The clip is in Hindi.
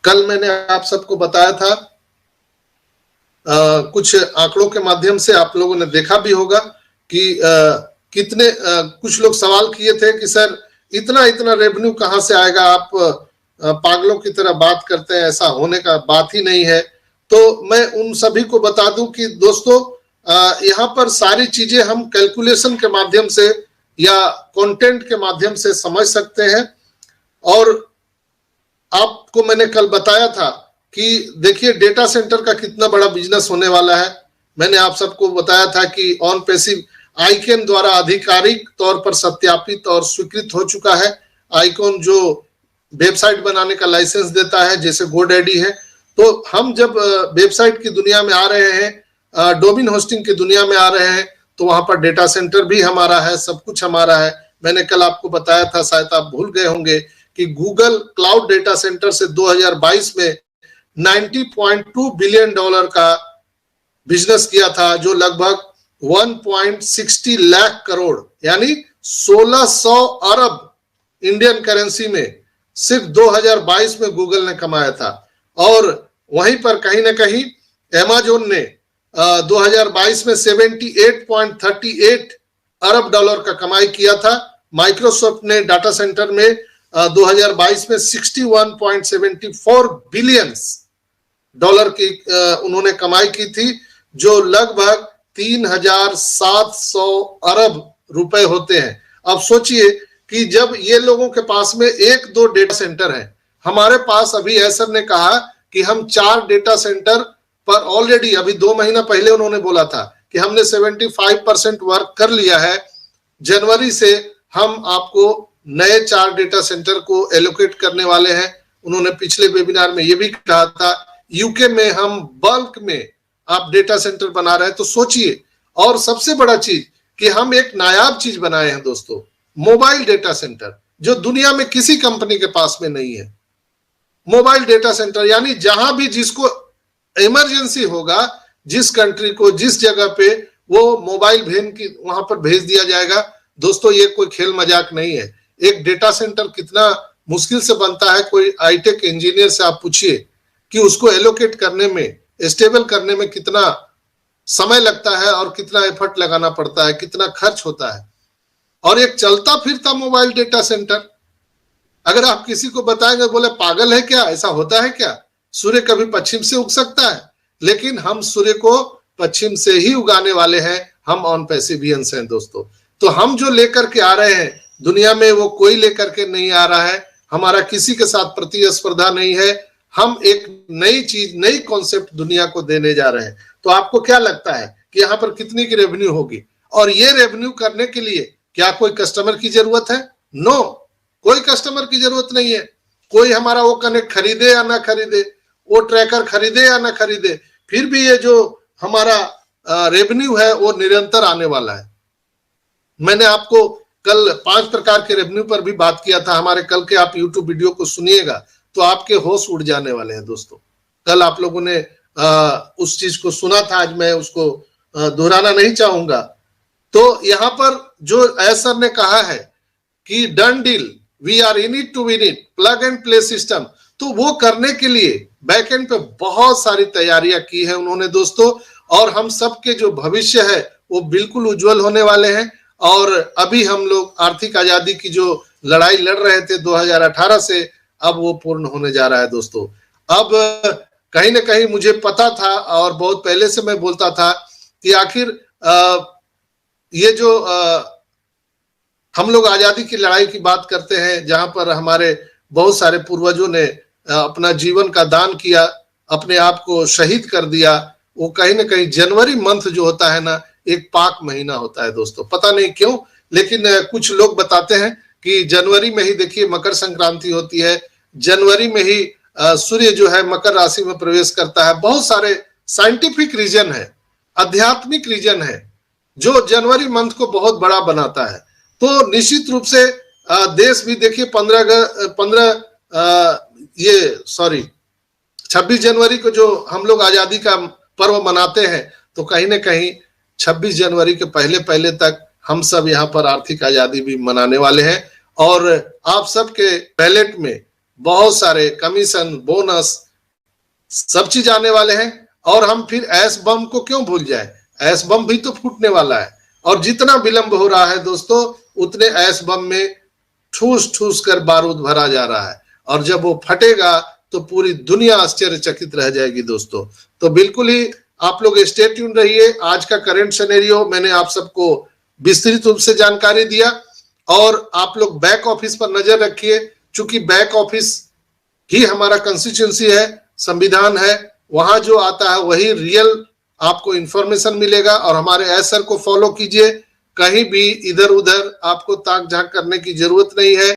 कल मैंने आप सबको बताया था, कुछ आंकड़ों के माध्यम से आप लोगों ने देखा भी होगा कि कितने कुछ लोग सवाल किए थे कि सर इतना इतना रेवेन्यू कहां से आएगा, आप पागलों की तरह बात करते हैं, ऐसा होने का बात ही नहीं है। तो मैं उन सभी को बता दूं कि दोस्तों यहाँ पर सारी चीजें हम कैलकुलेशन के माध्यम से या कंटेंट के माध्यम से समझ सकते हैं। और आपको मैंने कल बताया था कि देखिए डेटा सेंटर का कितना बड़ा बिजनेस होने वाला है। मैंने आप सबको बताया था कि ऑन पैसिव आईकॉन द्वारा आधिकारिक तौर पर सत्यापित और स्वीकृत हो चुका है। आईकॉन जो वेबसाइट बनाने का लाइसेंस देता है, जैसे गोडैडी है। तो हम जब वेबसाइट की दुनिया में आ रहे हैं, डोमेन होस्टिंग की दुनिया में आ रहे हैं, तो वहां पर डेटा सेंटर भी हमारा है, सब कुछ हमारा है। मैंने कल आपको बताया था, शायद आप भूल गए होंगे, कि गूगल क्लाउड डेटा सेंटर से 2022 में $90.2 बिलियन का बिजनेस किया था, जो लगभग 1.60 लाख करोड़ यानी 1600 अरब इंडियन करेंसी में सिर्फ 2022 में गूगल ने कमाया था। और वहीं पर कहीं ना कहीं अमेज़न ने 2022 में 78.38 अरब डॉलर का कमाई किया था। माइक्रोसॉफ्ट ने डाटा सेंटर में 2022 में 61.74 बिलियन डॉलर की उन्होंने कमाई की थी, जो लगभग 3700 अरब रुपए होते हैं। अब सोचिए कि जब ये लोगों के पास में एक दो डेटा सेंटर है, हमारे पास अभी एसर ने कहा कि हम 4 डेटा सेंटर पर ऑलरेडी, अभी 2 महीना पहले उन्होंने बोला था कि हमने 75% वर्क कर लिया है। जनवरी से हम आपको नए 4 डेटा सेंटर को एलोकेट करने वाले हैं। उन्होंने पिछले वेबिनार में ये भी कहा था, यूके में हम बल्क में आप डेटा सेंटर बना रहे हैं। तो सोचिए, और सबसे बड़ा चीज कि हम एक नायाब चीज बनाए हैं दोस्तों, मोबाइल डेटा सेंटर, जो दुनिया में किसी कंपनी के पास में नहीं है। मोबाइल डेटा सेंटर यानी जहां भी जिसको इमरजेंसी होगा, जिस कंट्री को जिस जगह पे, वो मोबाइल वैन की वहां पर भेज दिया जाएगा। दोस्तों ये कोई खेल मजाक नहीं है। एक डेटा सेंटर कितना मुश्किल से बनता है, कोई हाईटेक इंजीनियर से आप पूछिए कि उसको एलोकेट करने में, स्टेबल करने में कितना समय लगता है और कितना एफर्ट लगाना पड़ता है, कितना खर्च होता है। और एक चलता फिरता मोबाइल डेटा सेंटर, अगर आप किसी को बताएंगे, बोले पागल है क्या, ऐसा होता है क्या? सूर्य कभी पश्चिम से उग सकता है, लेकिन हम सूर्य को पश्चिम से ही उगाने वाले हैं। हम ऑन पैसिवियंस हैं दोस्तों। तो हम जो लेकर के आ रहे हैं दुनिया में, वो कोई लेकर के नहीं आ रहा है। हमारा किसी के साथ प्रतिस्पर्धा नहीं है। हम एक नई चीज, नई कॉन्सेप्ट दुनिया को देने जा रहे हैं। तो आपको क्या लगता है कि यहाँ पर कितनी की रेवेन्यू होगी? और ये रेवेन्यू करने के लिए क्या कोई कस्टमर की जरूरत है? नो, कोई कस्टमर की जरूरत नहीं है। कोई हमारा वो कनेक्ट खरीदे या ना खरीदे, वो ट्रैकर खरीदे या ना खरीदे, फिर भी ये जो हमारा रेवेन्यू है वो निरंतर आने वाला है। मैंने आपको कल 5 प्रकार के रेवेन्यू पर भी बात किया था। हमारे कल के आप यूट्यूब वीडियो को सुनिएगा तो आपके होश उड़ जाने वाले हैं दोस्तों। कल आप लोगों ने उस चीज को सुना था, आज मैं उसको दोहराना नहीं चाहूंगा। तो यहाँ पर जो एसर ने कहा है कि done deal, we are in it to win it, plug and play system, तो वो करने के लिए बैकएंड पे बहुत सारी तैयारियां की है उन्होंने दोस्तों। और हम सबके जो भविष्य है वो बिल्कुल उज्जवल होने वाले हैं। और अभी हम लोग आर्थिक आजादी की जो लड़ाई लड़ रहे थे 2018 से, अब वो पूर्ण होने जा रहा है दोस्तों। अब कहीं ना कहीं मुझे पता था और बहुत पहले से मैं बोलता था कि आखिर ये जो हम लोग आजादी की लड़ाई की बात करते हैं, जहां पर हमारे बहुत सारे पूर्वजों ने अपना जीवन का दान किया, अपने आप को शहीद कर दिया, वो कहीं ना कहीं जनवरी मंथ जो होता है ना, एक पाक महीना होता है दोस्तों। पता नहीं क्यों, लेकिन कुछ लोग बताते हैं कि जनवरी में ही देखिए मकर संक्रांति होती है, जनवरी में ही सूर्य जो है मकर राशि में प्रवेश करता है। बहुत सारे साइंटिफिक रीजन है, आध्यात्मिक रीजन है, जो जनवरी मंथ को बहुत बड़ा बनाता है। तो निश्चित रूप से देश भी देखिए 26 जनवरी को जो हम लोग आजादी का पर्व मनाते हैं, तो कहीं ना कहीं 26 जनवरी के पहले पहले तक हम सब यहाँ पर आर्थिक आजादी भी मनाने वाले हैं। और आप सबके बैलेट में बहुत सारे कमीशन, बोनस, सब चीज आने वाले हैं। और हम फिर ऐस बम को क्यों भूल जाए, ऐस बम भी तो फूटने वाला है। और जितना विलंब हो रहा है दोस्तों, उतने ऐस बम में ठूस ठूस कर बारूद भरा जा रहा है, और जब वो फटेगा तो पूरी दुनिया आश्चर्यचकित रह जाएगी दोस्तों। तो बिल्कुल ही आप लोग स्टे ट्यून रहिए। आज का करंट सिनेरियो मैंने आप सबको विस्तृत रूप से जानकारी दिया, और आप लोग बैक ऑफिस पर नजर रखिए, चूंकि बैक ऑफिस ही हमारा कंस्टिट्यूंसी है, संविधान है, वहां जो आता है वही रियल आपको इंफॉर्मेशन मिलेगा। और हमारे एसर को फॉलो कीजिए, कहीं भी इधर उधर आपको ताक झांक करने की जरूरत नहीं है।